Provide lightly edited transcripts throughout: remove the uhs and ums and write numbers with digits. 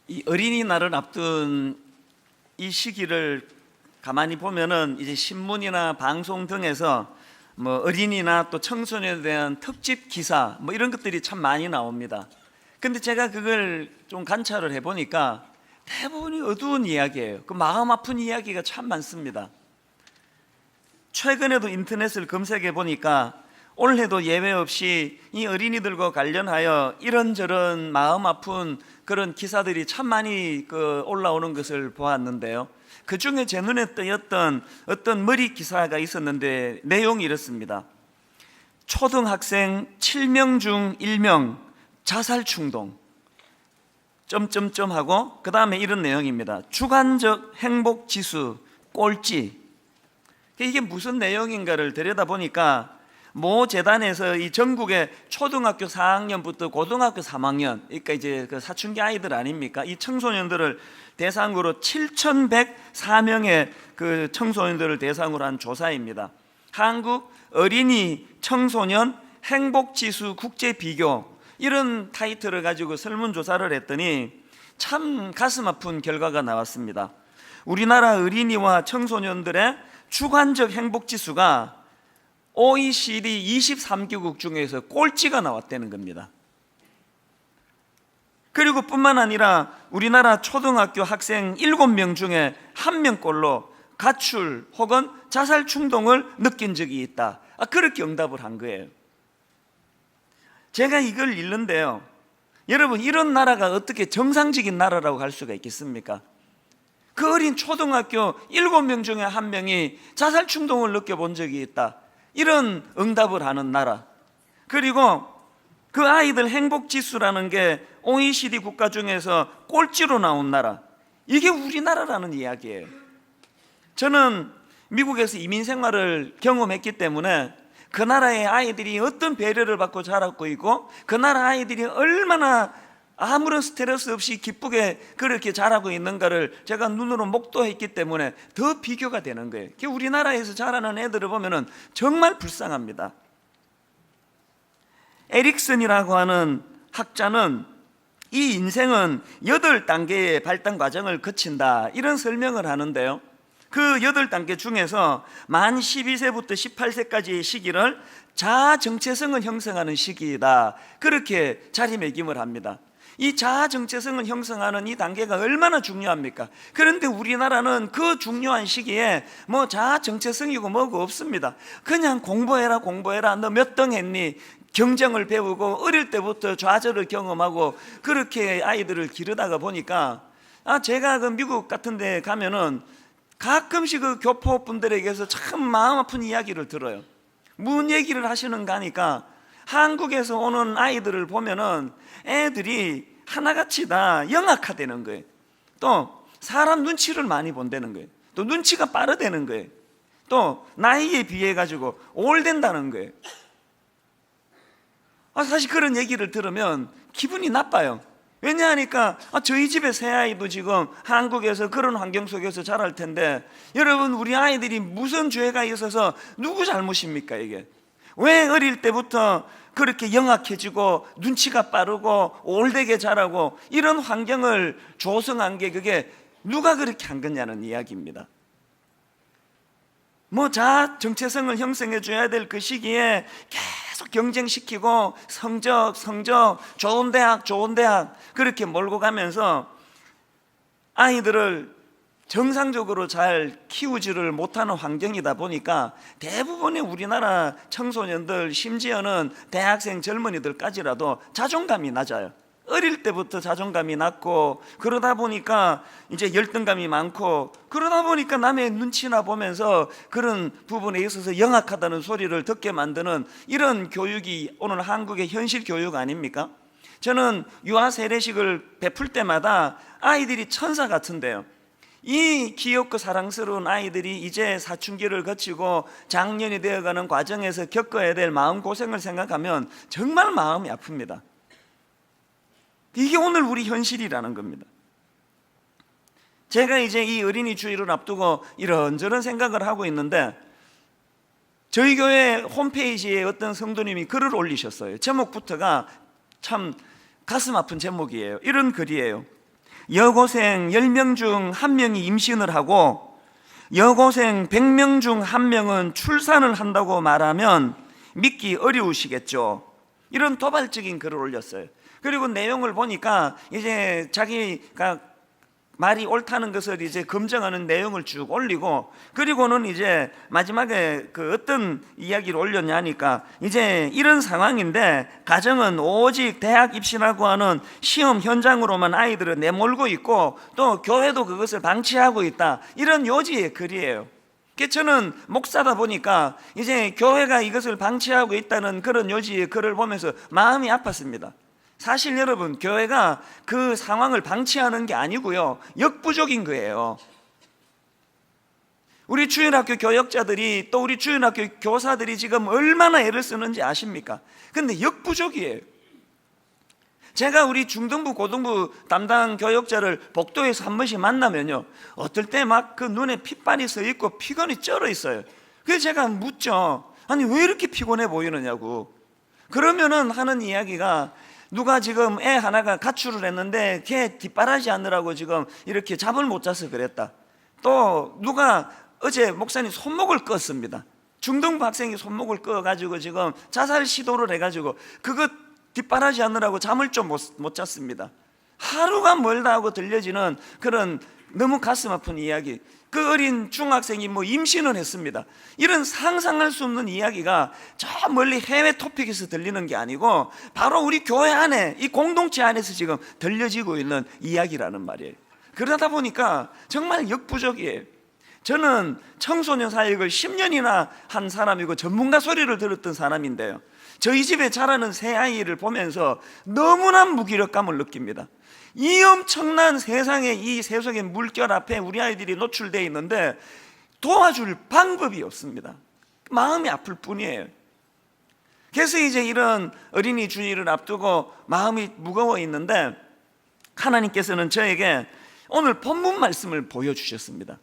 이 어린이날을 앞둔 이 시기를 가만히 보면은 이제 신문이나 방송 등에서 뭐 어린이나 또 청소년에 대한 특집 기사 뭐 이런 것들이 참 많이 나옵니다. 근데 제가 그걸 좀 관찰을 해보니까 대부분이 어두운 이야기예요. 그 마음 아픈 이야기가 참 많습니다. 최근에도 인터넷을 검색해 보니까 올해도 예외 없이 이 어린이들과 관련하여 이런저런 마음 아픈 그런 기사들이 참 많이 올라오는 것을 보았는데요. 그 중에 제 눈에 띄었던 어떤 머리 기사가 있었는데 내용이 이렇습니다. 초등학생 7명 중 1명 자살 충동 점점점 하고 그 다음에 이런 내용입니다. 주관적 행복 지수 꼴찌. 이게 무슨 내용인가를 들여다보니까 모 재단에서 이 전국의 초등학교 4학년부터 고등학교 3학년, 그러니까 이제 그 사춘기 아이들 아닙니까? 이 청소년들을 대상으로 7,104명의 그 청소년들을 대상으로 한 조사입니다. 한국 어린이 청소년 행복지수 국제 비교, 이런 타이틀을 가지고 설문조사를 했더니 참 가슴 아픈 결과가 나왔습니다. 우리나라 어린이와 청소년들의 주관적 행복지수가 OECD 23개국 중에서 꼴찌가 나왔다는 겁니다. 그리고 뿐만 아니라 우리나라 초등학교 학생 7명 중에 1명꼴로 가출 혹은 자살 충동을 느낀 적이 있다. 그렇게 응답을 한 거예요. 제가 이걸 읽는데요, 여러분, 이런 나라가 어떻게 정상적인 나라라고 할 수가 있겠습니까? 그 어린 초등학교 7명 중에 1명이 자살 충동을 느껴본 적이 있다, 이런 응답을 하는 나라, 그리고 그 아이들 행복지수라는 게 OECD 국가 중에서 꼴찌로 나온 나라, 이게 우리나라라는 이야기예요. 저는 미국에서 이민 생활을 경험했기 때문에 그 나라의 아이들이 어떤 배려를 받고 자라고 있고 그 나라 아이들이 얼마나 아무런 스트레스 없이 기쁘게 그렇게 자라고 있는가를 제가 눈으로 목도했기 때문에 더 비교가 되는 거예요. 우리나라에서 자라는 애들을 보면 정말 불쌍합니다. 에릭슨이라고 하는 학자는 이 인생은 8단계의 발달 과정을 거친다, 이런 설명을 하는데요, 그 8단계 중에서 만 12세부터 18세까지의 시기를 자아 정체성을 형성하는 시기이다, 그렇게 자리매김을 합니다. 이 자아 정체성을 형성하는 이 단계가 얼마나 중요합니까? 그런데 우리나라는 그 중요한 시기에 뭐 자아 정체성이고 뭐고 없습니다. 그냥 공부해라 너 몇 등 했니? 경쟁을 배우고 어릴 때부터 좌절을 경험하고 그렇게 아이들을 기르다가 보니까 제가 그 미국 같은 데 가면은 가끔씩 그 교포분들에게서 참 마음 아픈 이야기를 들어요. 무슨 얘기를 하시는가 하니까 한국에서 오는 아이들을 보면은 애들이 하나같이 다 영악하다는 거예요. 또 사람 눈치를 많이 본다는 거예요. 또 눈치가 빠르다는 거예요. 또 나이에 비해 가지고 오래된다는 거예요. 사실 그런 얘기를 들으면 기분이 나빠요. 왜냐하니까 저희 집의 새아이도 지금 한국에서 그런 환경 속에서 자랄 텐데, 여러분, 우리 아이들이 무슨 죄가 있어서 누구 잘못입니까? 이게 왜 어릴 때부터 그렇게 영악해지고 눈치가 빠르고 올되게 자라고 이런 환경을 조성한 게 그게 누가 그렇게 한 거냐는 이야기입니다. 뭐 자아 정체성을 형성해 줘야 될 그 시기에 계속 경쟁시키고 성적 좋은 대학 그렇게 몰고 가면서 아이들을 정상적으로 잘 키우지를 못하는 환경이다 보니까 대부분의 우리나라 청소년들, 심지어는 대학생 젊은이들까지라도 자존감이 낮아요. 어릴 때부터 자존감이 낮고 그러다 보니까 이제 열등감이 많고 그러다 보니까 남의 눈치나 보면서 그런 부분에 있어서 영악하다는 소리를 듣게 만드는 이런 교육이 오늘 한국의 현실 교육 아닙니까? 저는 유아 세례식을 베풀 때마다 아이들이 천사 같은데요, 이 귀엽고 사랑스러운 아이들이 이제 사춘기를 거치고 장년이 되어가는 과정에서 겪어야 될 마음고생을 생각하면 정말 마음이 아픕니다. 이게 오늘 우리 현실이라는 겁니다. 제가 이제 이 어린이 주일을 앞두고 이런저런 생각을 하고 있는데 저희 교회 홈페이지에 어떤 성도님이 글을 올리셨어요. 제목부터가 참 가슴 아픈 제목이에요. 이런 글이에요. 여고생 10명 중 1명이 임신을 하고 여고생 100명 중 1명은 출산을 한다고 말하면 믿기 어려우시겠죠. 이런 도발적인 글을 올렸어요. 그리고 내용을 보니까 이제 자기가 말이 옳다는 것을 이제 검증하는 내용을 쭉 올리고, 그리고는 이제 마지막에 그 어떤 이야기를 올렸냐니까 이제 이런 상황인데 가정은 오직 대학 입시라고 하는 시험 현장으로만 아이들을 내몰고 있고 또 교회도 그것을 방치하고 있다, 이런 요지의 글이에요. 저는 목사다 보니까 이제 교회가 이것을 방치하고 있다는 그런 요지의 글을 보면서 마음이 아팠습니다. 사실 여러분, 교회가 그 상황을 방치하는 게 아니고요, 역부족인 거예요. 우리 주일학교 교역자들이 또 우리 주일학교 교사들이 지금 얼마나 애를 쓰는지 아십니까? 근데 역부족이에요. 제가 우리 중등부 고등부 담당 교역자를 복도에서 한 번씩 만나면요, 어떨 때 막 그 눈에 핏발이 서 있고 피곤이 쩔어 있어요. 그래서 제가 묻죠. 아니 왜 이렇게 피곤해 보이느냐고. 그러면은 하는 이야기가, 누가 지금 애 하나가 가출을 했는데 걔 뒷바라지 하느라고 지금 이렇게 잠을 못 자서 그랬다. 또 누가 어제 목사님 손목을 껐습니다. 중등부 학생이 손목을 꺼가지고 지금 자살 시도를 해가지고 그거 뒷바라지 하느라고 잠을 좀 못 잤습니다. 하루가 멀다 하고 들려지는 그런 너무 가슴 아픈 이야기. 그 어린 중학생이 뭐 임신을 했습니다. 이런 상상할 수 없는 이야기가 저 멀리 해외 토픽에서 들리는 게 아니고 바로 우리 교회 안에, 이 공동체 안에서 지금 들려지고 있는 이야기라는 말이에요. 그러다 보니까 정말 역부족이에요. 저는 청소년 사역을 10년이나 한 사람이고 전문가 소리를 들었던 사람인데요, 저희 집에 자라는 새 아이를 보면서 너무나 무기력감을 느낍니다. 이 엄청난 세상의 이 세속의 물결 앞에 우리 아이들이 노출되어 있는데 도와줄 방법이 없습니다. 마음이 아플 뿐이에요. 그래서 이제 이런 어린이 주일을 앞두고 마음이 무거워 있는데 하나님께서는 저에게 오늘 본문 말씀을 보여주셨습니다.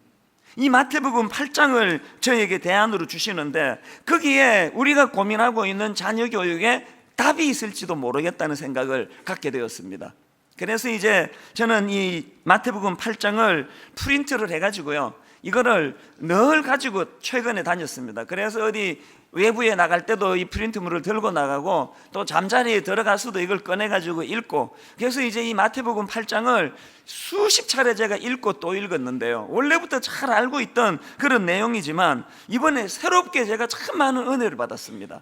이 마태복음 8장을 저에게 대안으로 주시는데 거기에 우리가 고민하고 있는 자녀 교육에 답이 있을지도 모르겠다는 생각을 갖게 되었습니다. 그래서 이제 저는 이 마태복음 8장을 프린트를 해가지고요, 이거를 늘 가지고 최근에 다녔습니다. 그래서 어디 외부에 나갈 때도 이 프린트물을 들고 나가고 또 잠자리에 들어가서도 이걸 꺼내가지고 읽고, 그래서 이제 이 마태복음 8장을 수십 차례 제가 읽고 또 읽었는데요, 원래부터 잘 알고 있던 그런 내용이지만 이번에 새롭게 제가 참 많은 은혜를 받았습니다.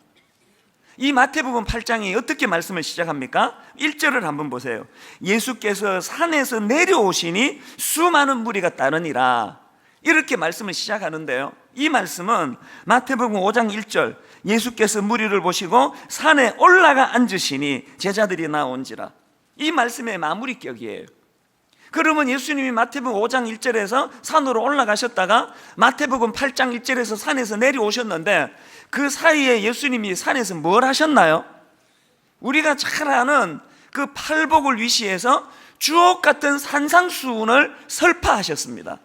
이 마태복음 8장이 어떻게 말씀을 시작합니까? 1절을 한번 보세요. 예수께서 산에서 내려오시니 수많은 무리가 따르니라, 이렇게 말씀을 시작하는데요, 이 말씀은 마태복음 5장 1절, 예수께서 무리를 보시고 산에 올라가 앉으시니 제자들이 나온지라, 이 말씀의 마무리격이에요. 그러면 예수님이 마태복음 5장 1절에서 산으로 올라가셨다가 마태복음 8장 1절에서 산에서 내려오셨는데 그 사이에 예수님이 산에서 뭘 하셨나요? 우리가 잘 아는 그 팔복을 위시해서 주옥 같은 산상수훈을 설파하셨습니다.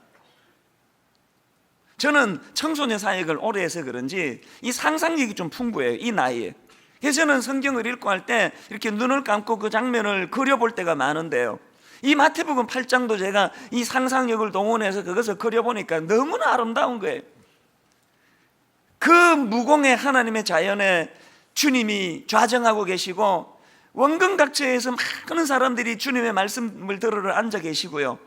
저는 청소년 사역을 오래 해서 그런지 이 상상력이 좀 풍부해요, 이 나이에. 그래서 저는 성경을 읽고 할 때 이렇게 눈을 감고 그 장면을 그려볼 때가 많은데요, 이 마태복음 8장도 제가 이 상상력을 동원해서 그것을 그려보니까 너무나 아름다운 거예요. 그 무공의 하나님의 자연에 주님이 좌정하고 계시고 원근각처에서 많은 사람들이 주님의 말씀을 들으러 앉아 계시고요,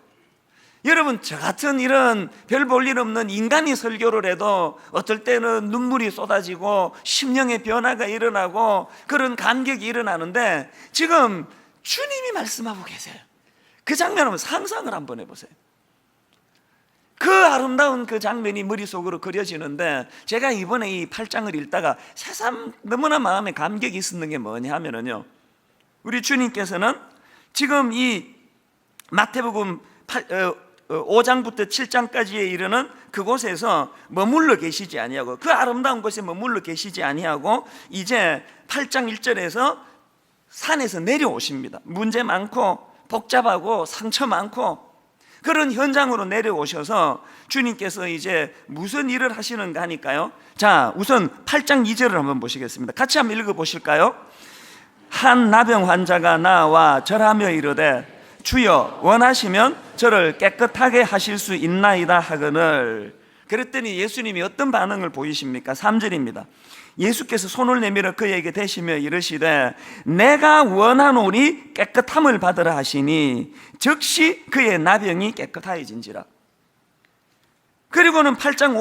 여러분 저 같은 이런 별 볼 일 없는 인간이 설교를 해도 어떨 때는 눈물이 쏟아지고 심령의 변화가 일어나고 그런 감격이 일어나는데 지금 주님이 말씀하고 계세요. 그 장면 한번 상상을 한번 해보세요. 그 아름다운 그 장면이 머릿속으로 그려지는데 제가 이번에 이 8장을 읽다가 새삼 너무나 마음에 감격이 있었는 게 뭐냐 하면은요, 우리 주님께서는 지금 이 마태복음 5장부터 7장까지에 이르는 그곳에서 머물러 계시지 아니하고, 그 아름다운 곳에 머물러 계시지 아니하고 이제 8장 1절에서 산에서 내려오십니다. 문제 많고 복잡하고 상처 많고 그런 현장으로 내려오셔서 주님께서 이제 무슨 일을 하시는가 하니까요, 자 우선 8장 2절을 한번 보시겠습니다. 같이 한번 읽어보실까요? 한 나병 환자가 나와 절하며 이르되 주여 원하시면 저를 깨끗하게 하실 수 있나이다 하거늘. 그랬더니 예수님이 어떤 반응을 보이십니까? 3절입니다. 예수께서 손을 내밀어 그에게 대시며 이르시되 내가 원하노니 깨끗함을 받으라 하시니 즉시 그의 나병이 깨끗하여진지라. 그리고는 8장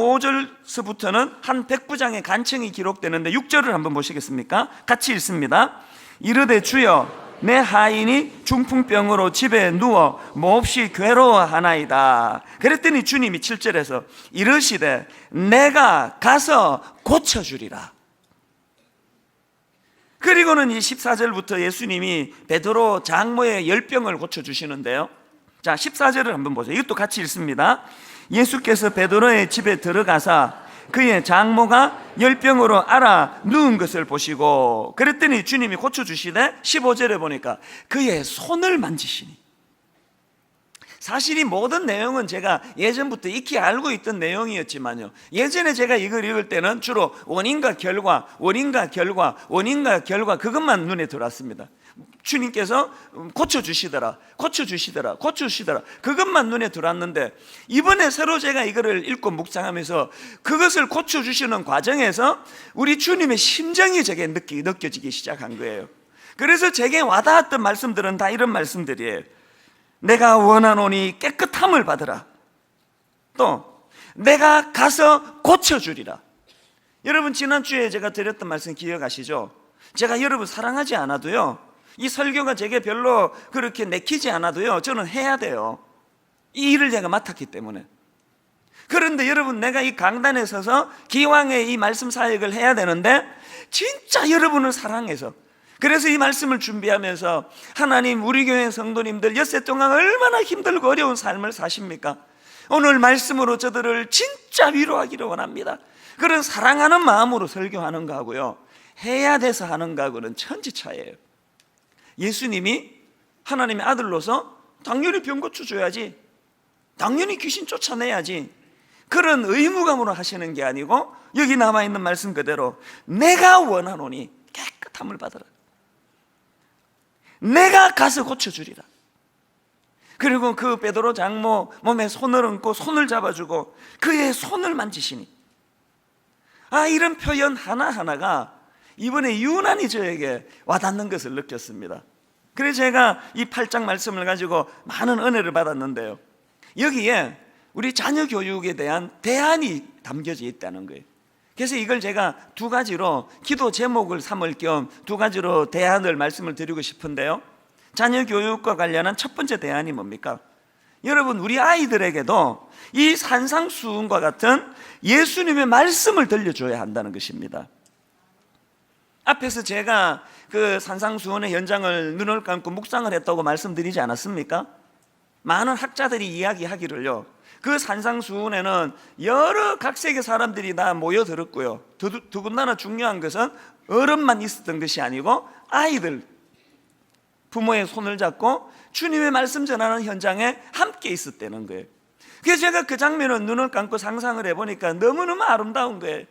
5절서부터는 한 백부장의 간청이 기록되는데 6절을 한번 보시겠습니까? 같이 읽습니다. 이르되 주여 내 하인이 중풍병으로 집에 누워 몹시 괴로워하나이다. 그랬더니 주님이 7절에서 이르시되 내가 가서 고쳐주리라. 그리고는 이 14절부터 예수님이 베드로 장모의 열병을 고쳐주시는데요. 자, 14절을 한번 보세요. 이것도 같이 읽습니다. 예수께서 베드로의 집에 들어가사 그의 장모가 열병으로 앓아 누운 것을 보시고 그랬더니 주님이 고쳐주시되 15절에 보니까 그의 손을 만지시니. 사실 이 모든 내용은 제가 예전부터 익히 알고 있던 내용이었지만요, 예전에 제가 이걸 읽을 때는 주로 원인과 결과, 원인과 결과, 원인과 결과 그것만 눈에 들어왔습니다. 주님께서 고쳐주시더라, 고쳐주시더라, 고쳐주시더라, 그것만 눈에 들어왔는데 이번에 새로 제가 이거를 읽고 묵상하면서 그것을 고쳐주시는 과정에서 우리 주님의 심정이 제게 느껴지기 시작한 거예요. 그래서 제게 와닿았던 말씀들은 다 이런 말씀들이에요. 내가 원하노니 깨끗함을 받으라. 또 내가 가서 고쳐주리라. 여러분 지난주에 제가 드렸던 말씀 기억하시죠? 제가 여러분 사랑하지 않아도요, 이 설교가 제게 별로 그렇게 내키지 않아도요, 저는 해야 돼요. 이 일을 제가 맡았기 때문에. 그런데 여러분, 내가 이 강단에 서서 기왕에 이 말씀 사역을 해야 되는데 진짜 여러분을 사랑해서, 그래서 이 말씀을 준비하면서 하나님, 우리 교회 성도님들 엿새 동안 얼마나 힘들고 어려운 삶을 사십니까? 오늘 말씀으로 저들을 진짜 위로하기를 원합니다. 그런 사랑하는 마음으로 설교하는 거하고요, 해야 돼서 하는 거하고는 천지차이예요. 예수님이 하나님의 아들로서 당연히 병 고쳐줘야지, 당연히 귀신 쫓아내야지, 그런 의무감으로 하시는 게 아니고 여기 남아있는 말씀 그대로 내가 원하노니 깨끗함을 받으라, 내가 가서 고쳐주리라. 그리고 그 베드로 장모 몸에 손을 얹고 손을 잡아주고 그의 손을 만지시니. 이런 표현 하나하나가 이번에 유난히 저에게 와닿는 것을 느꼈습니다. 그래서 제가 이 8장 말씀을 가지고 많은 은혜를 받았는데요, 여기에 우리 자녀 교육에 대한 대안이 담겨져 있다는 거예요. 그래서 이걸 제가 두 가지로 기도 제목을 삼을 겸 두 가지로 대안을 말씀을 드리고 싶은데요, 자녀 교육과 관련한 첫 번째 대안이 뭡니까? 여러분, 우리 아이들에게도 이 산상수훈과 같은 예수님의 말씀을 들려줘야 한다는 것입니다. 앞에서 제가 그 산상수훈의 현장을 눈을 감고 묵상을 했다고 말씀드리지 않았습니까? 많은 학자들이 이야기하기를요, 그 산상수훈에는 여러 각색의 사람들이 다 모여들었고요, 더군다나 중요한 것은 어른만 있었던 것이 아니고 아이들, 부모의 손을 잡고 주님의 말씀 전하는 현장에 함께 있었다는 거예요. 그래서 제가 그 장면을 눈을 감고 상상을 해보니까 너무너무 아름다운 거예요.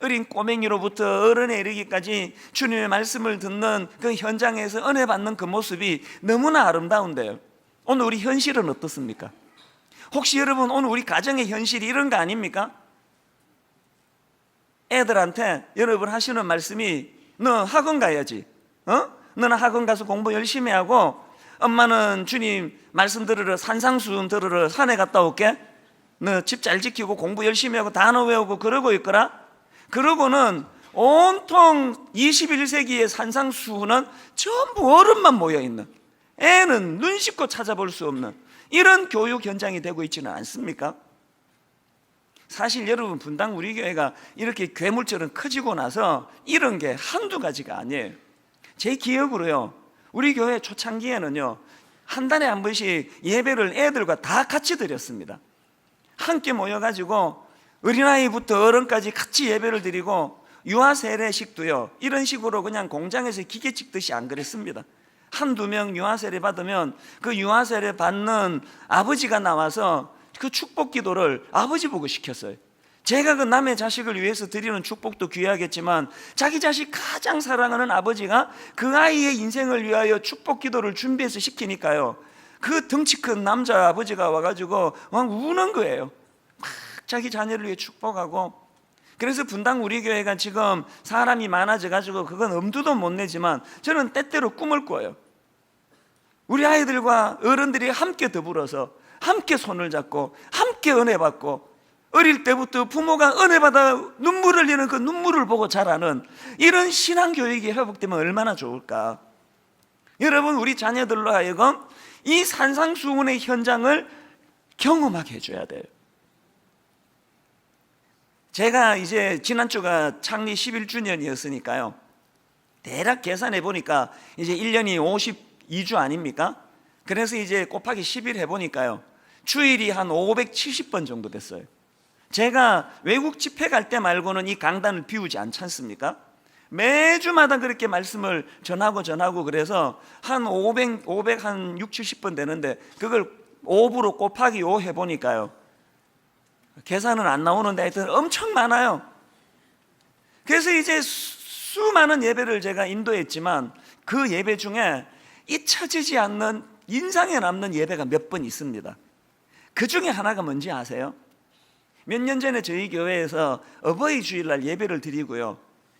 어린 꼬맹이로부터 어른에 이르기까지 주님의 말씀을 듣는 그 현장에서 은혜 받는 그 모습이 너무나 아름다운데요, 오늘 우리 현실은 어떻습니까? 혹시 여러분, 오늘 우리 가정의 현실이 이런 거 아닙니까? 애들한테 여러분 하시는 말씀이 너 학원 가야지, 너는 학원 가서 공부 열심히 하고 엄마는 주님 말씀 들으러 산상수훈 들으러 산에 갔다 올게, 너 집 잘 지키고 공부 열심히 하고 단어 외우고 그러고 있거라. 그러고는 온통 21세기의 산상수훈은 전부 어른만 모여있는, 애는 눈 씻고 찾아볼 수 없는 이런 교육 현장이 되고 있지는 않습니까? 사실 여러분, 분당 우리 교회가 이렇게 괴물처럼 커지고 나서 이런 게 한두 가지가 아니에요. 제 기억으로요, 우리 교회 초창기에는요, 한 달에 한 번씩 예배를 애들과 다 같이 드렸습니다. 함께 모여가지고 어린아이부터 어른까지 같이 예배를 드리고, 유아 세례식도요 이런 식으로 그냥 공장에서 기계 찍듯이 안 그랬습니다. 한두 명 유아 세례 받으면 그 유아 세례 받는 아버지가 나와서 그 축복 기도를 아버지 보고 시켰어요. 제가 그 남의 자식을 위해서 드리는 축복도 귀하겠지만 자기 자식 가장 사랑하는 아버지가 그 아이의 인생을 위하여 축복 기도를 준비해서 시키니까요, 그 덩치 큰 남자 아버지가 와가지고 막 우는 거예요. 막 자기 자녀를 위해 축복하고. 그래서 분당 우리 교회가 지금 사람이 많아져가지고 그건 엄두도 못 내지만 저는 때때로 꿈을 꿔요. 우리 아이들과 어른들이 함께 더불어서 함께 손을 잡고 함께 은혜 받고, 어릴 때부터 부모가 은혜 받아 눈물을 흘리는 그 눈물을 보고 자라는 이런 신앙교육이 회복되면 얼마나 좋을까. 여러분, 우리 자녀들로 하여금 이 산상수훈의 현장을 경험하게 해줘야 돼요. 제가 이제 지난주가 창립 11주년이었으니까요 대략 계산해 보니까 이제 1년이 52주 아닙니까? 그래서 이제 곱하기 10일 해보니까요 주일이 한 570번 정도 됐어요. 제가 외국 집회 갈 때 말고는 이 강단을 비우지 않지 않습니까? 매주마다 그렇게 말씀을 전하고 그래서 한 500 한 6, 70번 되는데 그걸 5부로 곱하기 5 해보니까요 계산은 안 나오는데 하여튼 엄청 많아요. 그래서 이제 수많은 예배를 제가 인도했지만 그 예배 중에 잊혀지지 않는 인상에 남는 예배가 몇 번 있습니다. 그 중에 하나가 뭔지 아세요? 몇 년 전에 저희 교회에서 어버이 주일날 예배를 드리고요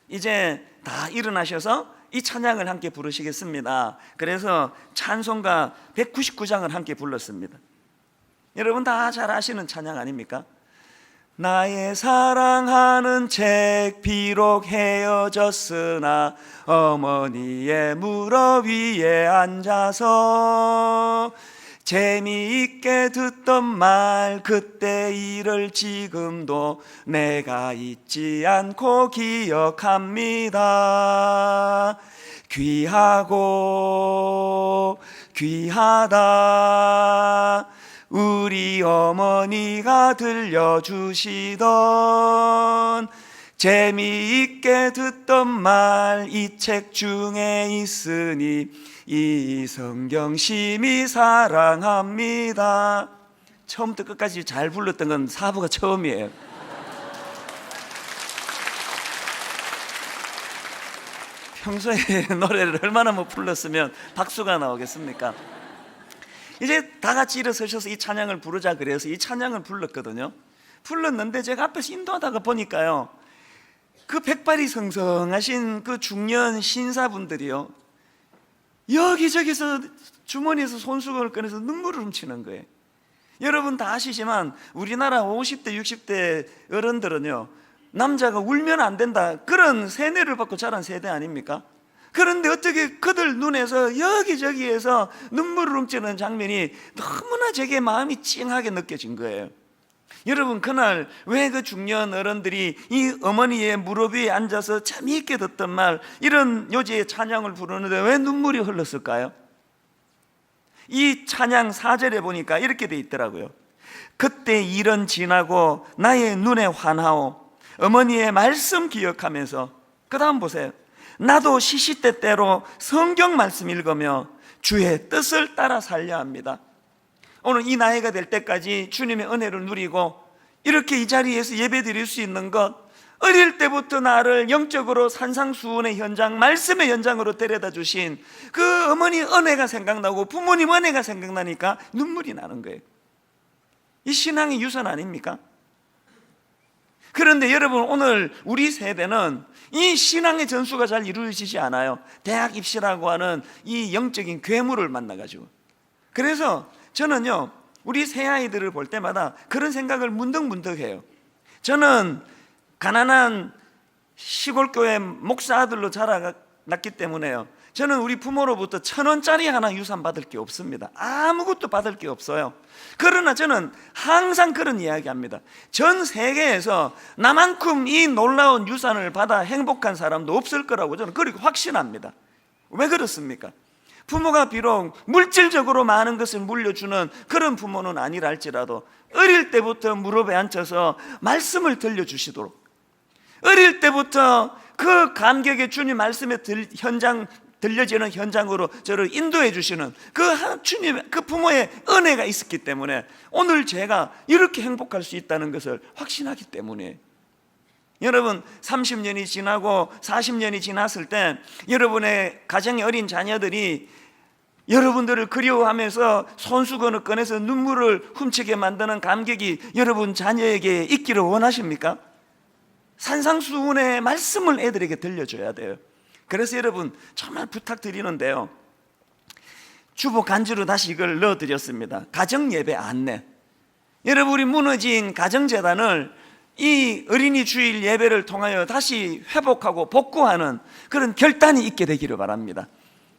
이제 다 일어나셔서 이 찬양을 함께 부르시겠습니다. 그래서 찬송가 199장을 함께 불렀습니다. 여러분 다 잘 아시는 찬양 아닙니까? 나의 사랑하는 책 비록 헤어졌으나 어머니의 무릎 위에 앉아서 재미있게 듣던 말 그때 일을 지금도 내가 잊지 않고 기억합니다. 귀하고 귀하다 우리 어머니가 들려주시던 재미있게 듣던 말 이 책 중에 있으니 이 성경 심히 사랑합니다. 처음부터 끝까지 잘 불렀던 건 사부가 처음이에요. 평소에 노래를 얼마나 못 불렀으면 박수가 나오겠습니까? 이제 다 같이 일어서셔서 이 찬양을 부르자 그래서 이 찬양을 불렀거든요. 불렀는데 제가 앞에서 인도하다가 보니까요 그 백발이 성성하신 그 중년 신사분들이요 여기저기서 주머니에서 손수건을 꺼내서 눈물을 훔치는 거예요. 여러분 다 아시지만 우리나라 50대 60대 어른들은요 남자가 울면 안 된다 그런 세뇌를 받고 자란 세대 아닙니까? 그런데 어떻게 그들 눈에서 여기저기에서 눈물을 훔치는 장면이 너무나 제게 마음이 찡하게 느껴진 거예요. 여러분 그날 왜 그 중년 어른들이 이 어머니의 무릎 위에 앉아서 재미있게 듣던 말 이런 요지의 찬양을 부르는데 왜 눈물이 흘렀을까요? 이 찬양 4절에 보니까 이렇게 돼 있더라고요. 그때 일은 지나고 나의 눈에 환하오 어머니의 말씀 기억하면서, 그 다음 보세요. 나도 시시때때로 성경 말씀 읽으며 주의 뜻을 따라 살려 합니다. 오늘 이 나이가 될 때까지 주님의 은혜를 누리고 이렇게 이 자리에서 예배 드릴 수 있는 것, 어릴 때부터 나를 영적으로 산상수훈의 현장, 말씀의 현장으로 데려다 주신 그 어머니 은혜가 생각나고 부모님 은혜가 생각나니까 눈물이 나는 거예요. 이 신앙의 유산 아닙니까? 그런데 여러분 오늘 우리 세대는 이 신앙의 전수가 잘 이루어지지 않아요. 대학 입시라고 하는 이 영적인 괴물을 만나가지고. 그래서 저는요 우리 새아이들을 볼 때마다 그런 생각을 문득문득해요. 저는 가난한 시골교회 목사 아들로 자라났기 때문에요 저는 우리 부모로부터 1,000원짜리 하나 유산 받을 게 없습니다. 아무것도 받을 게 없어요. 그러나 저는 항상 그런 이야기합니다. 전 세계에서 나만큼 이 놀라운 유산을 받아 행복한 사람도 없을 거라고 저는 그렇게 확신합니다. 왜 그렇습니까? 부모가 비록 물질적으로 많은 것을 물려주는 그런 부모는 아니라 할지라도 어릴 때부터 무릎에 앉혀서 말씀을 들려주시도록, 어릴 때부터 그 감격의 주님 말씀의 들려지는 현장으로 저를 인도해 주시는 그 주님의, 그 부모의 은혜가 있었기 때문에 오늘 제가 이렇게 행복할 수 있다는 것을 확신하기 때문에. 여러분 30년이 지나고 40년이 지났을 때 여러분의 가정의 어린 자녀들이 여러분들을 그리워하면서 손수건을 꺼내서 눈물을 훔치게 만드는 감격이 여러분 자녀에게 있기를 원하십니까? 산상수훈의 말씀을 애들에게 들려줘야 돼요. 그래서 여러분 정말 부탁드리는데요, 주보 간주로 다시 이걸 넣어드렸습니다. 가정예배 안내. 여러분, 우리 무너진 가정재단을 이 어린이 주일 예배를 통하여 다시 회복하고 복구하는 그런 결단이 있게 되기를 바랍니다.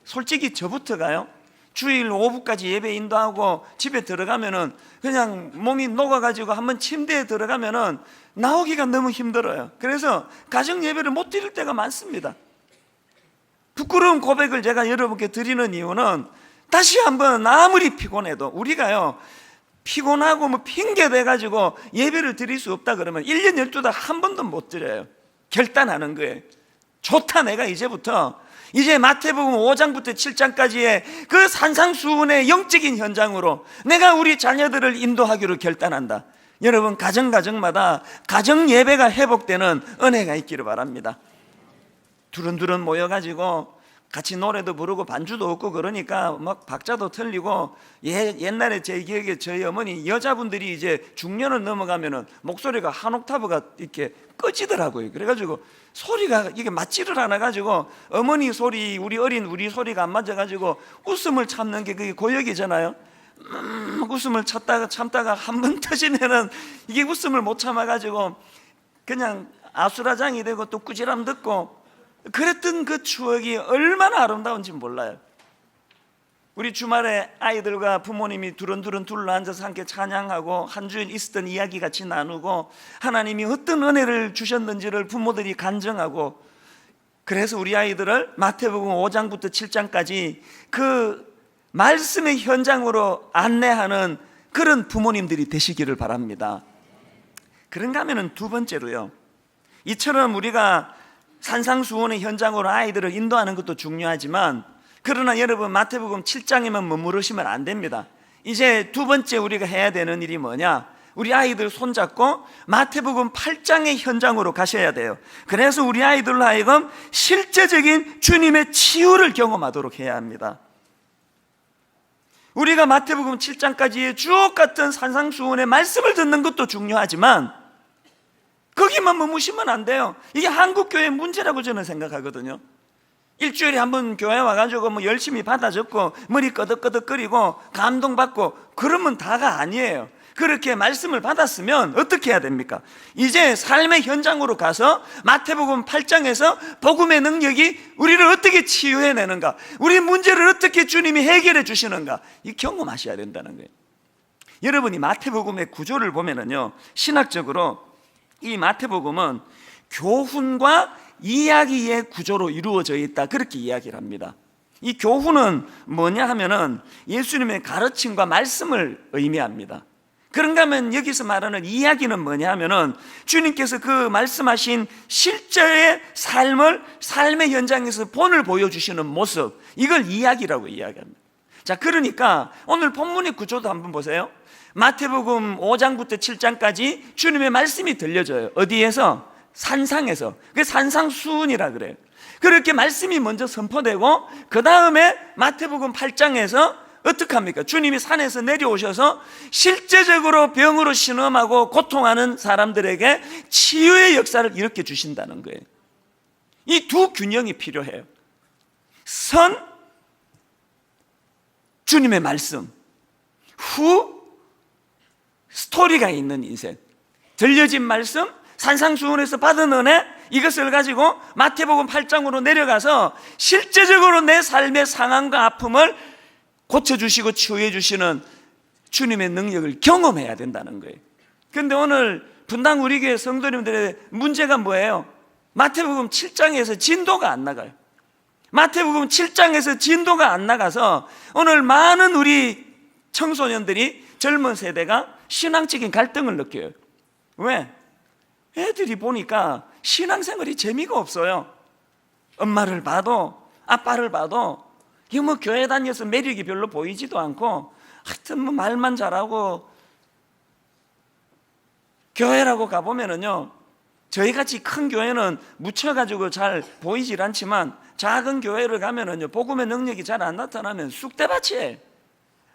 솔직히 저부터가요, 주일 오후까지 예배 인도하고 집에 들어가면은 그냥 몸이 녹아가지고 한번 침대에 들어가면은 나오기가 너무 힘들어요. 그래서 가정 예배를 못 드릴 때가 많습니다. 부끄러운 고백을 제가 여러분께 드리는 이유는, 다시 한번 아무리 피곤해도 우리가요, 피곤하고 뭐 핑계 대가지고 예배를 드릴 수 없다 그러면 1년 12달 한 번도 못 드려요. 결단하는 거예요. 좋다, 내가 이제부터 이제 마태복음 5장부터 7장까지의 그 산상수훈의 영적인 현장으로 내가 우리 자녀들을 인도하기로 결단한다. 여러분, 가정마다 가정 예배가 회복되는 은혜가 있기를 바랍니다. 두런두런 모여가지고 같이 노래도 부르고 반주도 없고 그러니까 막 박자도 틀리고, 옛날에 제 기억에 저희 어머니 여자분들이 이제 중년을 넘어가면은 목소리가 한 옥타브가 이렇게 꺼지더라고요. 그래가지고 소리가 이게 맞지를 않아가지고 어머니 소리, 우리 소리가 안 맞아가지고 웃음을 참는 게 그게 고역이잖아요. 웃음을 참다가 한 번 터지면은 이게 웃음을 못 참아가지고 그냥 아수라장이 되고 또 꾸지람 듣고 그랬던 그 추억이 얼마나 아름다운지 몰라요. 우리 주말에 아이들과 부모님이 두런두런 둘러앉아서 함께 찬양하고 한 주일 있었던 이야기 같이 나누고 하나님이 어떤 은혜를 주셨는지를 부모들이 간증하고, 그래서 우리 아이들을 마태복음 5장부터 7장까지 그 말씀의 현장으로 안내하는 그런 부모님들이 되시기를 바랍니다. 그런가 하면 두 번째로요, 이처럼 우리가 산상수훈의 현장으로 아이들을 인도하는 것도 중요하지만, 그러나 여러분 마태복음 7장에만 머무르시면 안 됩니다. 이제 두 번째 우리가 해야 되는 일이 뭐냐? 우리 아이들 손잡고 마태복음 8장의 현장으로 가셔야 돼요. 그래서 우리 아이들로 하여금 실제적인 주님의 치유를 경험하도록 해야 합니다. 우리가 마태복음 7장까지의 주옥 같은 산상수훈의 말씀을 듣는 것도 중요하지만 거기만 머무시면 안 돼요. 이게 한국교회의 문제라고 저는 생각하거든요. 일주일에 한 번 교회 와가지고 뭐 열심히 받아 적고 머리 끄덕끄덕거리고 감동받고 그러면 다가 아니에요. 그렇게 말씀을 받았으면 어떻게 해야 됩니까? 이제 삶의 현장으로 가서 마태복음 8장에서 복음의 능력이 우리를 어떻게 치유해내는가, 우리 문제를 어떻게 주님이 해결해 주시는가, 이 경험하셔야 된다는 거예요. 여러분이 마태복음의 구조를 보면은요, 신학적으로 이 마태복음은 교훈과 이야기의 구조로 이루어져 있다, 그렇게 이야기를 합니다. 이 교훈은 뭐냐 하면은 예수님의 가르침과 말씀을 의미합니다. 그런가 하면 여기서 말하는 이야기는 뭐냐 하면은 주님께서 그 말씀하신 실제의 삶의 현장에서 본을 보여주시는 모습, 이걸 이야기라고 이야기합니다. 자, 그러니까 오늘 본문의 구조도 한번 보세요. 마태복음 5장부터 7장까지 주님의 말씀이 들려져요. 어디에서? 산상에서. 그게 산상수훈이라 그래요. 그렇게 말씀이 먼저 선포되고 그 다음에 마태복음 8장에서 어떻게 합니까? 주님이 산에서 내려오셔서 실제적으로 병으로 신음하고 고통하는 사람들에게 치유의 역사를 일으켜 주신다는 거예요. 이 두 균형이 필요해요. 선, 주님의 말씀, 후, 스토리가 있는 인생. 들려진 말씀, 산상수훈에서 받은 은혜, 이것을 가지고 마태복음 8장으로 내려가서 실제적으로 내 삶의 상황과 아픔을 고쳐주시고 치유해주시는 주님의 능력을 경험해야 된다는 거예요. 그런데 오늘 분당 우리 교회 성도님들의 문제가 뭐예요? 마태복음 7장에서 진도가 안 나가요. 마태복음 7장에서 진도가 안 나가서 오늘 많은 우리 청소년들이, 젊은 세대가 신앙적인 갈등을 느껴요. 왜? 애들이 보니까 신앙생활이 재미가 없어요. 엄마를 봐도 아빠를 봐도 이거 뭐 교회 다녀서 매력이 별로 보이지도 않고 하여튼 뭐 말만 잘하고, 교회라고 가보면은요, 저희같이 큰 교회는 묻혀가지고 잘 보이질 않지만 작은 교회를 가면은요, 복음의 능력이 잘 안 나타나면 쑥대밭이에요.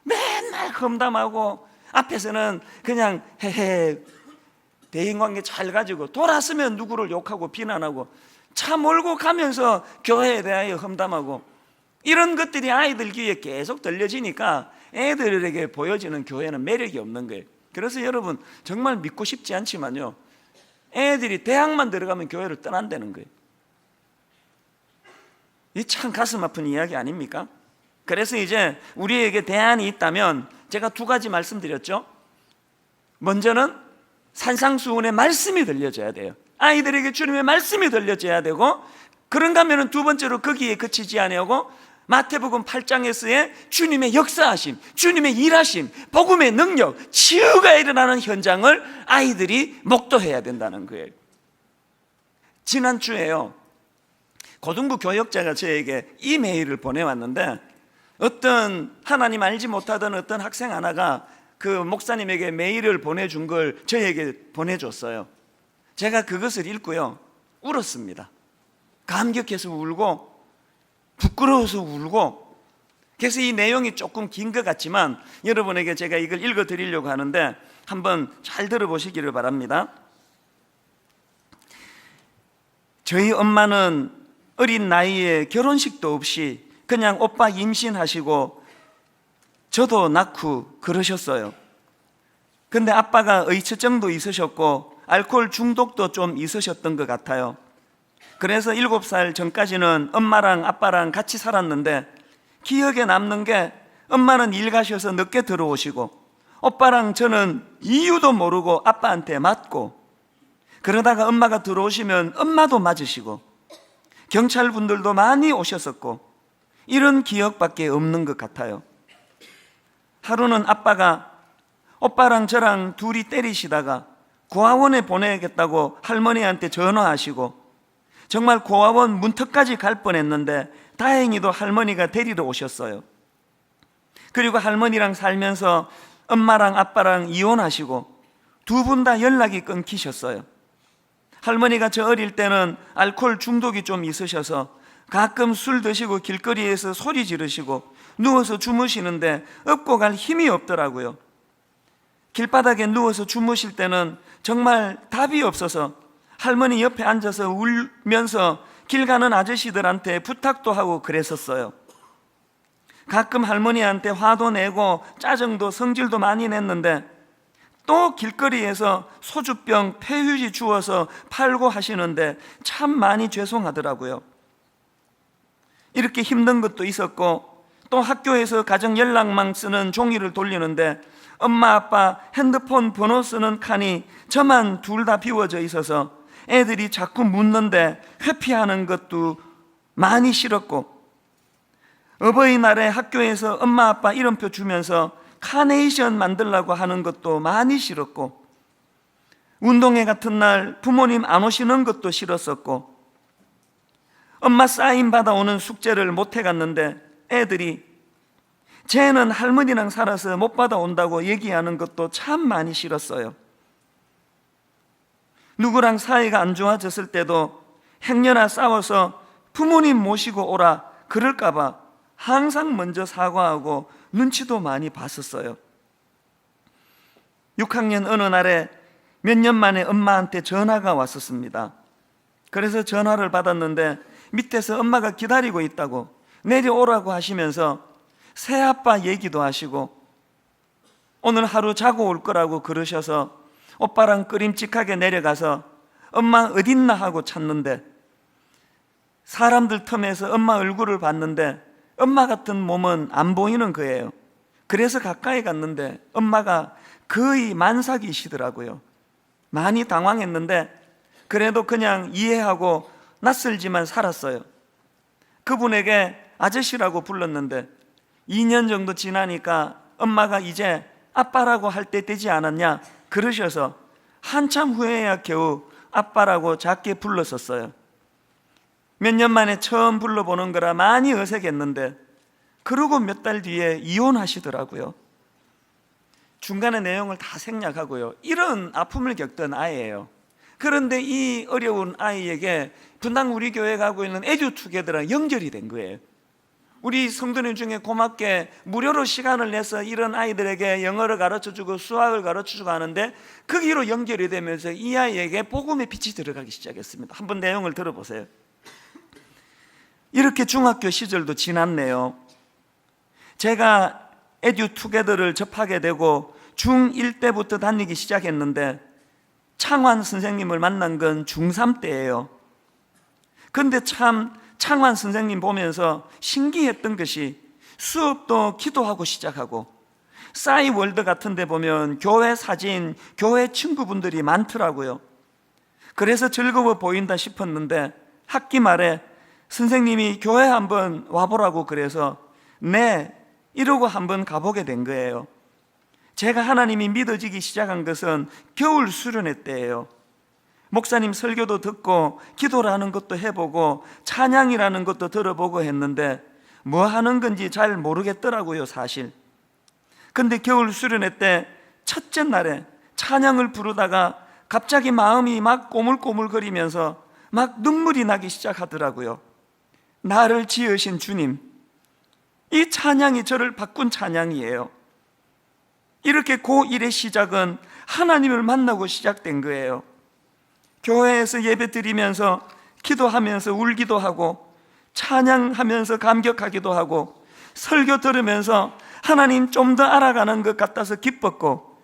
맨날 험담하고 앞에서는 그냥 헤헤 대인관계 잘 가지고 돌았으면 누구를 욕하고 비난하고 차 몰고 가면서 교회에 대하여 험담하고, 이런 것들이 아이들 귀에 계속 들려지니까 애들에게 보여지는 교회는 매력이 없는 거예요. 그래서 여러분 정말 믿고 싶지 않지만요, 애들이 대학만 들어가면 교회를 떠난다는 거예요. 이 참 가슴 아픈 이야기 아닙니까? 그래서 이제 우리에게 대안이 있다면 제가 두 가지 말씀드렸죠. 먼저는 산상수훈의 말씀이 들려져야 돼요. 아이들에게 주님의 말씀이 들려져야 되고, 그런가 하면 두 번째로 거기에 그치지 아니하고 마태복음 8장에서의 주님의 역사하심, 주님의 일하심, 복음의 능력, 치유가 일어나는 현장을 아이들이 목도해야 된다는 거예요. 지난주에요, 고등부 교역자가 저에게 이메일을 보내왔는데, 어떤 하나님 알지 못하던 어떤 학생 하나가 그 목사님에게 메일을 보내준 걸 저에게 보내줬어요. 제가 그것을 읽고요, 울었습니다. 감격해서 울고 부끄러워서 울고. 그래서 이 내용이 조금 긴 것 같지만 여러분에게 제가 이걸 읽어드리려고 하는데 한번 잘 들어보시기를 바랍니다. 저희 엄마는 어린 나이에 결혼식도 없이 그냥 오빠 임신하시고 저도 낳고 그러셨어요. 근데 아빠가 의처증도 있으셨고 알코올 중독도 좀 있으셨던 것 같아요. 그래서 7살 전까지는 엄마랑 아빠랑 같이 살았는데, 기억에 남는 게 엄마는 일 가셔서 늦게 들어오시고 오빠랑 저는 이유도 모르고 아빠한테 맞고, 그러다가 엄마가 들어오시면 엄마도 맞으시고 경찰분들도 많이 오셨었고, 이런 기억밖에 없는 것 같아요. 하루는 아빠가 오빠랑 저랑 둘이 때리시다가 고아원에 보내야겠다고 할머니한테 전화하시고, 정말 고아원 문턱까지 갈 뻔했는데 다행히도 할머니가 데리러 오셨어요. 그리고 할머니랑 살면서 엄마랑 아빠랑 이혼하시고 두 분 다 연락이 끊기셨어요. 할머니가 저 어릴 때는 알코올 중독이 좀 있으셔서 가끔 술 드시고 길거리에서 소리 지르시고 누워서 주무시는데 업고 갈 힘이 없더라고요. 길바닥에 누워서 주무실 때는 정말 답이 없어서 할머니 옆에 앉아서 울면서 길 가는 아저씨들한테 부탁도 하고 그랬었어요. 가끔 할머니한테 화도 내고 짜증도 성질도 많이 냈는데 또 길거리에서 소주병 폐휴지 주워서 팔고 하시는데 참 많이 죄송하더라고요. 이렇게 힘든 것도 있었고, 또 학교에서 가정 연락망 쓰는 종이를 돌리는데 엄마 아빠 핸드폰 번호 쓰는 칸이 저만 둘 다 비워져 있어서 애들이 자꾸 묻는데 회피하는 것도 많이 싫었고, 어버이날에 학교에서 엄마 아빠 이름표 주면서 카네이션 만들라고 하는 것도 많이 싫었고, 운동회 같은 날 부모님 안 오시는 것도 싫었었고, 엄마 사인 받아오는 숙제를 못 해갔는데 애들이 쟤는 할머니랑 살아서 못 받아온다고 얘기하는 것도 참 많이 싫었어요. 누구랑 사이가 안 좋아졌을 때도 행여나 싸워서 부모님 모시고 오라 그럴까봐 항상 먼저 사과하고 눈치도 많이 봤었어요. 6학년 어느 날에 몇 년 만에 엄마한테 전화가 왔었습니다. 그래서 전화를 받았는데 밑에서 엄마가 기다리고 있다고 내려오라고 하시면서 새아빠 얘기도 하시고 오늘 하루 자고 올 거라고 그러셔서 오빠랑 끄림칙하게 내려가서 엄마 어딨나 하고 찾는데 사람들 틈에서 엄마 얼굴을 봤는데 엄마 같은 몸은 안 보이는 거예요. 그래서 가까이 갔는데 엄마가 거의 만삭이시더라고요. 많이 당황했는데 그래도 그냥 이해하고 낯설지만 살았어요. 그분에게 아저씨라고 불렀는데 2년 정도 지나니까 엄마가 이제 아빠라고 할 때 되지 않았냐 그러셔서 한참 후에야 겨우 아빠라고 작게 불렀었어요. 몇 년 만에 처음 불러보는 거라 많이 어색했는데 그러고 몇 달 뒤에 이혼하시더라고요. 중간에 내용을 다 생략하고요, 이런 아픔을 겪던 아이예요. 그런데 이 어려운 아이에게 분당 우리 교회가 하고 있는 에듀투게더랑 연결이 된 거예요. 우리 성도님 중에 고맙게 무료로 시간을 내서 이런 아이들에게 영어를 가르쳐주고 수학을 가르쳐주고 하는데 거기로 연결이 되면서 이 아이에게 복음의 빛이 들어가기 시작했습니다. 한번 내용을 들어보세요. 이렇게 중학교 시절도 지났네요. 제가 에듀투게더를 접하게 되고 중1 때부터 다니기 시작했는데 창환 선생님을 만난 건 중3 때예요. 근데 참 창환 선생님 보면서 신기했던 것이 수업도 기도하고 시작하고 싸이월드 같은 데 보면 교회 사진, 교회 친구분들이 많더라고요. 그래서 즐거워 보인다 싶었는데 학기 말에 선생님이 교회 한번 와보라고 그래서 네, 이러고 한번 가보게 된 거예요. 제가 하나님이 믿어지기 시작한 것은 겨울 수련회 때예요. 목사님 설교도 듣고 기도라는 것도 해보고 찬양이라는 것도 들어보고 했는데 뭐 하는 건지 잘 모르겠더라고요, 사실. 근데 겨울 수련회 때 첫째 날에 찬양을 부르다가 갑자기 마음이 막 꼬물꼬물거리면서 막 눈물이 나기 시작하더라고요. 나를 지으신 주님, 이 찬양이 저를 바꾼 찬양이에요. 이렇게 고1의 시작은 하나님을 만나고 시작된 거예요. 교회에서 예배 드리면서 기도하면서 울기도 하고 찬양하면서 감격하기도 하고 설교 들으면서 하나님 좀 더 알아가는 것 같아서 기뻤고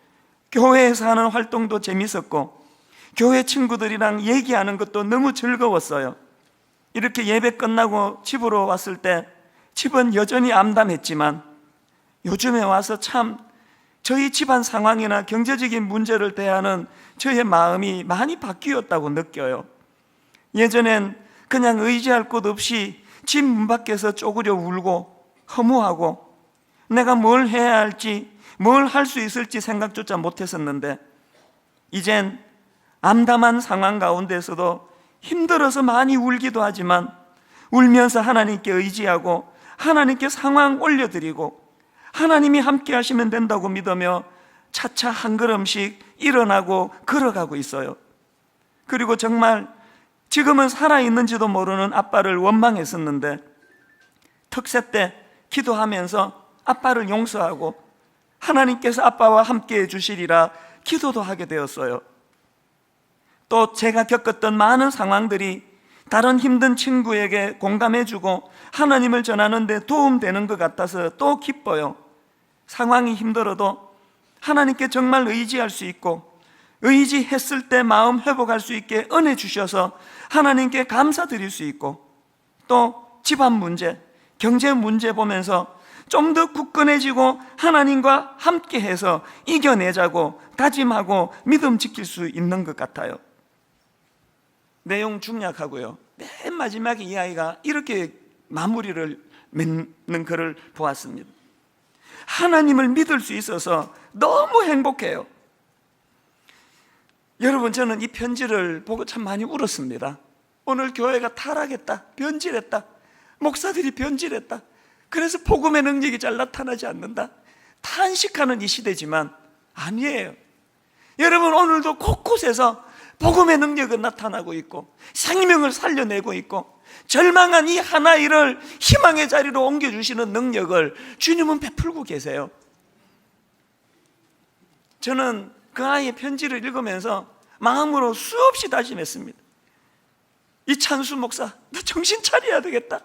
교회에서 하는 활동도 재밌었고 교회 친구들이랑 얘기하는 것도 너무 즐거웠어요. 이렇게 예배 끝나고 집으로 왔을 때 집은 여전히 암담했지만 요즘에 와서 참 저희 집안 상황이나 경제적인 문제를 대하는 저의 마음이 많이 바뀌었다고 느껴요. 예전엔 그냥 의지할 곳 없이 집 문 밖에서 쪼그려 울고 허무하고 내가 뭘 해야 할지 뭘 할 수 있을지 생각조차 못했었는데 이젠 암담한 상황 가운데서도 힘들어서 많이 울기도 하지만 울면서 하나님께 의지하고 하나님께 상황 올려드리고 하나님이 함께 하시면 된다고 믿으며 차차 한 걸음씩 일어나고 걸어가고 있어요. 그리고 정말 지금은 살아있는지도 모르는 아빠를 원망했었는데 특세 때 기도하면서 아빠를 용서하고 하나님께서 아빠와 함께 해주시리라 기도도 하게 되었어요. 또 제가 겪었던 많은 상황들이 다른 힘든 친구에게 공감해주고 하나님을 전하는 데 도움되는 것 같아서 또 기뻐요. 상황이 힘들어도 하나님께 정말 의지할 수 있고 의지했을 때 마음 회복할 수 있게 은혜 주셔서 하나님께 감사드릴 수 있고 또 집안 문제, 경제 문제 보면서 좀 더 굳건해지고 하나님과 함께해서 이겨내자고 다짐하고 믿음 지킬 수 있는 것 같아요. 내용 중약하고요. 맨 마지막에 이 아이가 이렇게 마무리를 맺는 글을 보았습니다. 하나님을 믿을 수 있어서 너무 행복해요. 여러분, 저는 이 편지를 보고 참 많이 울었습니다. 오늘 교회가 타락했다, 변질했다, 목사들이 변질했다, 그래서 복음의 능력이 잘 나타나지 않는다, 탄식하는 이 시대지만 아니에요. 여러분, 오늘도 곳곳에서 복음의 능력은 나타나고 있고 생명을 살려내고 있고 절망한 이 하나이를 희망의 자리로 옮겨주시는 능력을 주님은 베풀고 계세요. 저는 그 아이의 편지를 읽으면서 마음으로 수없이 다짐했습니다. 이찬수 목사, 너 정신 차려야 되겠다.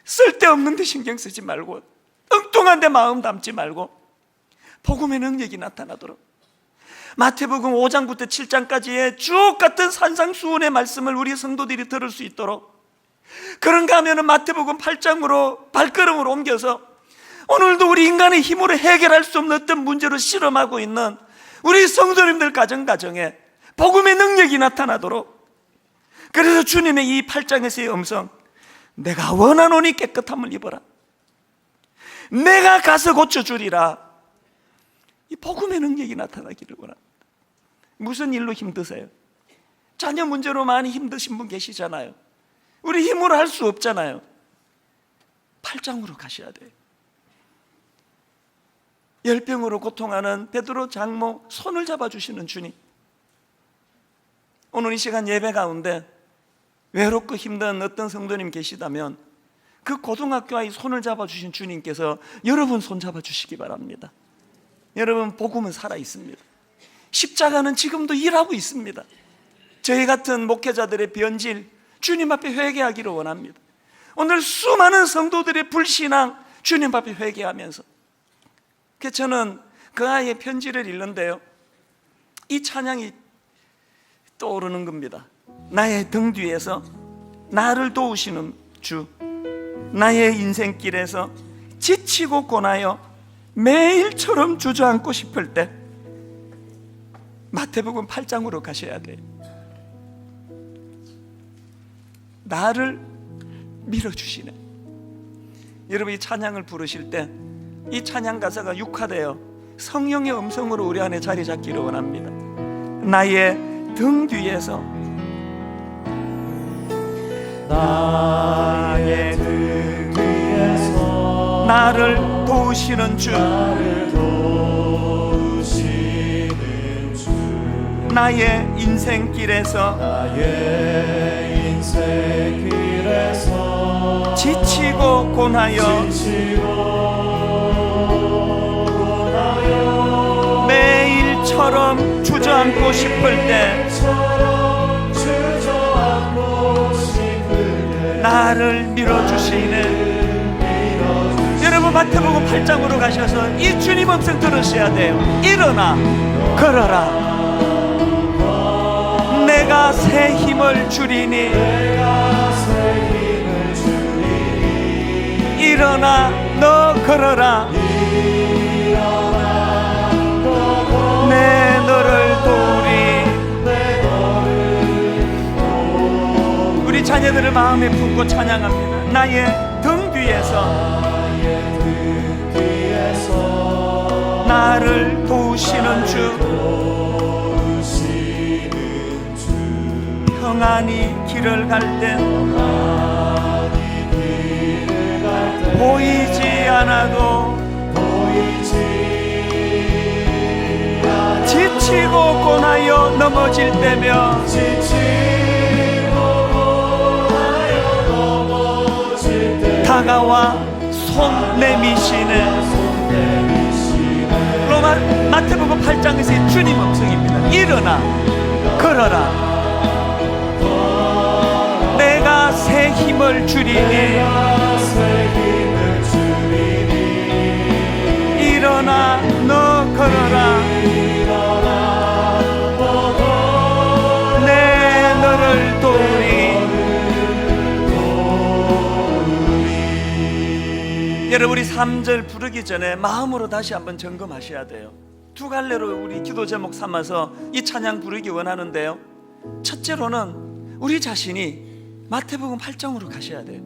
쓸데없는 데 신경 쓰지 말고 엉뚱한 데 마음 담지 말고 복음의 능력이 나타나도록 마태복음 5장부터 7장까지의 주옥 같은 산상수훈의 말씀을 우리 성도들이 들을 수 있도록, 그런가 하면 마태복음 8장으로 발걸음을 옮겨서 오늘도 우리 인간의 힘으로 해결할 수 없는 어떤 문제로 실험하고 있는 우리 성도님들 가정에 복음의 능력이 나타나도록, 그래서 주님의 이 8장에서의 음성, 내가 원하노니 깨끗함을 입어라, 내가 가서 고쳐주리라, 이 복음의 능력이 나타나기를 원합니다. 무슨 일로 힘드세요? 자녀 문제로 많이 힘드신 분 계시잖아요. 우리 힘으로 할 수 없잖아요. 8장으로 가셔야 돼요. 열병으로 고통하는 베드로 장모 손을 잡아주시는 주님, 오늘 이 시간 예배 가운데 외롭고 힘든 어떤 성도님 계시다면 그 고등학교 아이 손을 잡아주신 주님께서 여러분 손 잡아주시기 바랍니다. 여러분, 복음은 살아있습니다. 십자가는 지금도 일하고 있습니다. 저희 같은 목회자들의 변질 주님 앞에 회개하기를 원합니다. 오늘 수많은 성도들의 불신앙 주님 앞에 회개하면서, 그래서 저는 그 아이의 편지를 읽는데요, 이 찬양이 떠오르는 겁니다. 나의 등 뒤에서 나를 도우시는 주, 나의 인생길에서 지치고 고나여 매일처럼 주저앉고 싶을 때 마태복음 8장으로 가셔야 돼요. 나를 밀어주시네. 여러분, 이 찬양을 부르실 때 이 찬양 가사가 육화되어 성령의 음성으로 우리 안에 자리 잡기를 원합니다. 나의 등 뒤에서, 나의 등 뒤에서 나를 도우시는 주, 나의 인생길에서 지치고 고나여 매일처럼 주저앉고 싶을 때 나를 밀어주시네. 여러분, 마태복음 8장으로 가셔서 이 주님 음성 들으셔야 돼요. 일어나 걸어라, 내가 새 힘을 주리니. 일어나 너 걸어라, 내 너를 도우리. 우리 자녀들을 마음에 품고 찬양합니다. 나의 등 뒤에서 나를 도우시는 주, 평안히 길을 갈 때 보이지 않아도 지치고 고나여 넘어질 때면 다가와 손 내미시네. 마태복음 8장에서의 주님 음성입니다. 일어나 걸어라, 내가 새 힘을 주리니. 일어나 너 걸어라, 내 너를 도우리. 여러분, 우리 3절 부르기 전에 마음으로 다시 한번 점검하셔야 돼요. 두 갈래로 우리 기도 제목 삼아서 이 찬양 부르기 원하는데요, 첫째로는 우리 자신이 마태복음 8장으로 가셔야 돼요.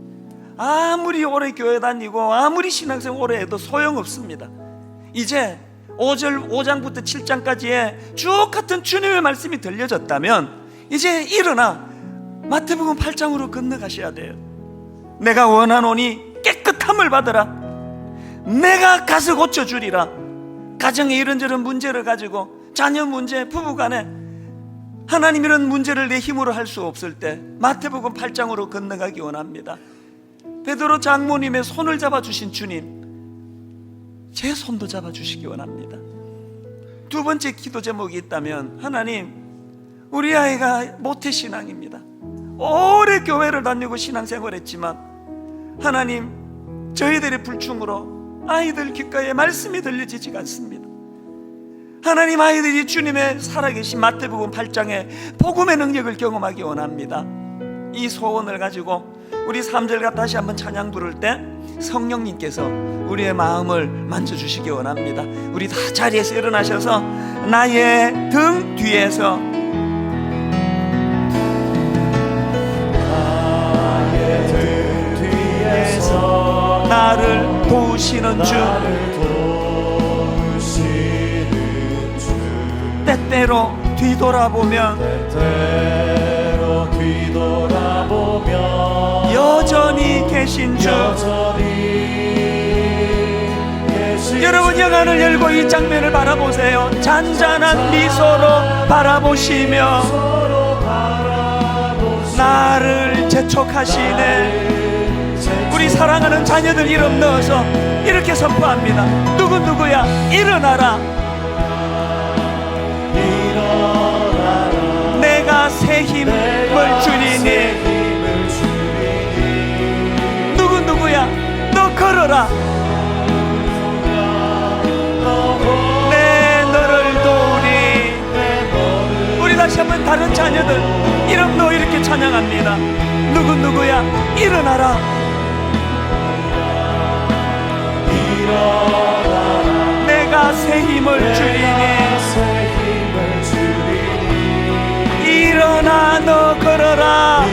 아무리 오래 교회 다니고 아무리 신앙생활 오래 해도 소용없습니다. 이제 5장부터 7장까지의 쭉 같은 주님의 말씀이 들려졌다면 이제 일어나 마태복음 8장으로 건너가셔야 돼요. 내가 원하노니 깨끗함을 받으라, 내가 가서 고쳐주리라. 가정에 이런저런 문제를 가지고, 자녀 문제, 부부간에 하나님 이런 문제를 내 힘으로 할 수 없을 때 마태복음 8장으로 건너가기 원합니다. 베드로 장모님의 손을 잡아주신 주님, 제 손도 잡아주시기 원합니다. 두 번째 기도 제목이 있다면, 하나님, 우리 아이가 모태신앙입니다. 오래 교회를 다니고 신앙생활했지만 하나님, 저희들의 불충으로 아이들 귓가에 말씀이 들려지지가 않습니다. 하나님, 아이들이 주님의 살아계신 마태복음 8장의 복음의 능력을 경험하기 원합니다. 이 소원을 가지고 우리 3절과 다시 한번 찬양 부를 때 성령님께서 우리의 마음을 만져주시기 원합니다. 우리 다 자리에서 일어나셔서 나의 등 뒤에서 나를 도우시는 주, 때때로 뒤돌아보면 여전히 계신 주. 여러분, 영안을 열고 이 장면을 바라보세요. 잔잔한 미소로 바라보시며 나를 재촉하시네. 우리 사랑하는 자녀들 이름 넣어서 이렇게 선포합니다. 누구야 일어나라. 내가 새 힘을 주리니. 누구야 너 걸어라. 내 너를 도우리. 우리 다시 한번 다른 자녀들 이름 넣어 이렇게 찬양합니다. 누구야 일어나라. 내가 새 힘을 주리니. 일어나 너 걸어라.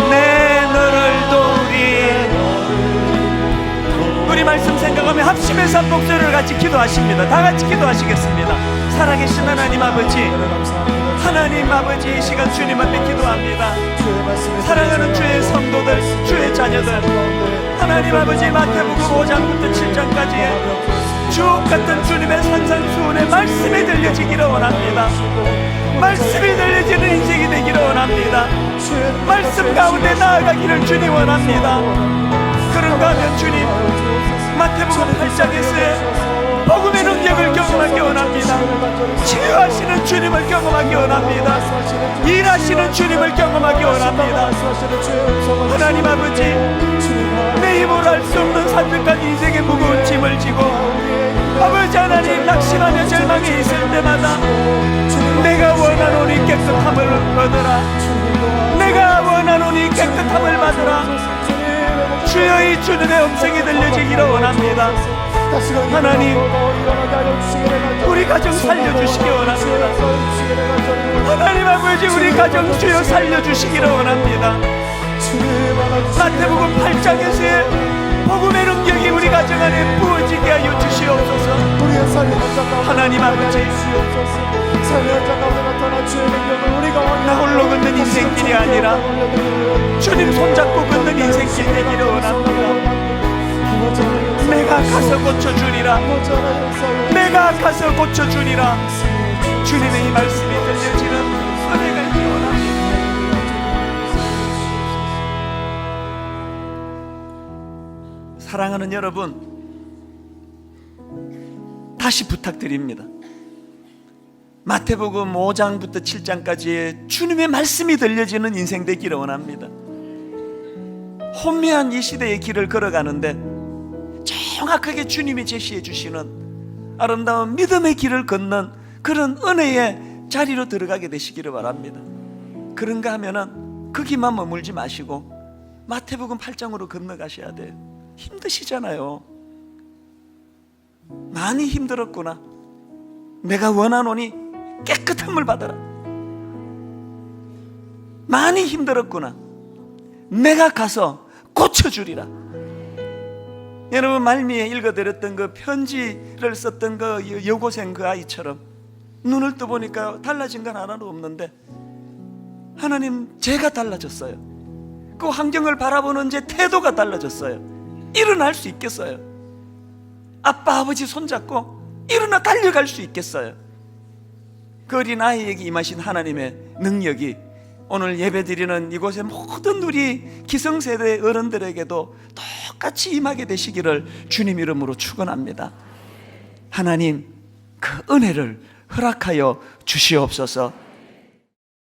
내 너를 도우리. 우리 말씀 생각하면 합심해서 한 목소리를 같이 기도하십니다. 다 같이 기도하시겠습니다. 살아계신 하나님 아버지, 하나님 아버지, 이 시간 주님 앞에 기도합니다. 사랑하는 주의 성도들, 주의 자녀들, 하나님 아버지, 마태복음 5장부터 7장까지의 주옥같은 주님의 산산수훈의 말씀이 들려지기를 원합니다. 말씀이 들려지는 인생이 되기를 원합니다. 말씀 가운데 나아가기를 주님 원합니다. 그런가 하면 주님, 마태복음 8장에서의 복음의 능력을 경험하기 원합니다. 치유하시는 주님을 경험하기 원합니다. 일하시는 주님을 경험하기 원합니다. 하나님 아버지, 내 힘으로 할 수 없는 산들까지 인생의 무거운 짐을 지고 아버지 하나님, 낙심하며 절망에 있을 때마다 내가 원하노니 깨끗함을 얻으라. 내가 원하노니 깨끗함을 받으라. 주여, 이 주님의 음성이 들려지기를 원합니다. 하나님, 우리 가정 살려주시기 원합니다. 하나님 아버지, 우리 가정 주여 살려주시기를 원합니다. 마태복음 8장에서의 복음의 능력이 우리 가정 안에 부어지게 하여 주시옵소서. 하나님 아버지, 나 홀로 걷는 인생길이 아니라 주님 손잡고 걷는 인생길 되기를 원합니다. 내가 가서 고쳐주리라. 내가 가서 고쳐주리라. 주님의 이 말씀이 들려지는 은혜가 있기를 원합니다. 사랑하는 여러분, 다시 부탁드립니다. 마태복음 5장부터 7장까지의 주님의 말씀이 들려지는 인생 되기를 원합니다. 혼미한 이 시대의 길을 걸어가는데 정확하게 주님이 제시해 주시는 아름다운 믿음의 길을 걷는 그런 은혜의 자리로 들어가게 되시기를 바랍니다. 그런가 하면은 거기만 머물지 마시고 마태복음 8장으로 건너가셔야 돼요. 힘드시잖아요. 많이 힘들었구나. 내가 원하노니 깨끗함을 받아라. 많이 힘들었구나. 내가 가서 고쳐주리라. 여러분, 말미에 읽어드렸던 그 편지를 썼던 그 여고생 그 아이처럼 눈을 떠보니까 달라진 건 하나도 없는데 하나님, 제가 달라졌어요. 그 환경을 바라보는 제 태도가 달라졌어요. 일어날 수 있겠어요. 아빠 아버지 손잡고 일어나 달려갈 수 있겠어요. 그 어린 아이에게 임하신 하나님의 능력이 오늘 예배드리는 이곳의 모든 우리 기성세대 어른들에게도 똑같이 임하게 되시기를 주님 이름으로 축원합니다. 하나님, 그 은혜를 허락하여 주시옵소서.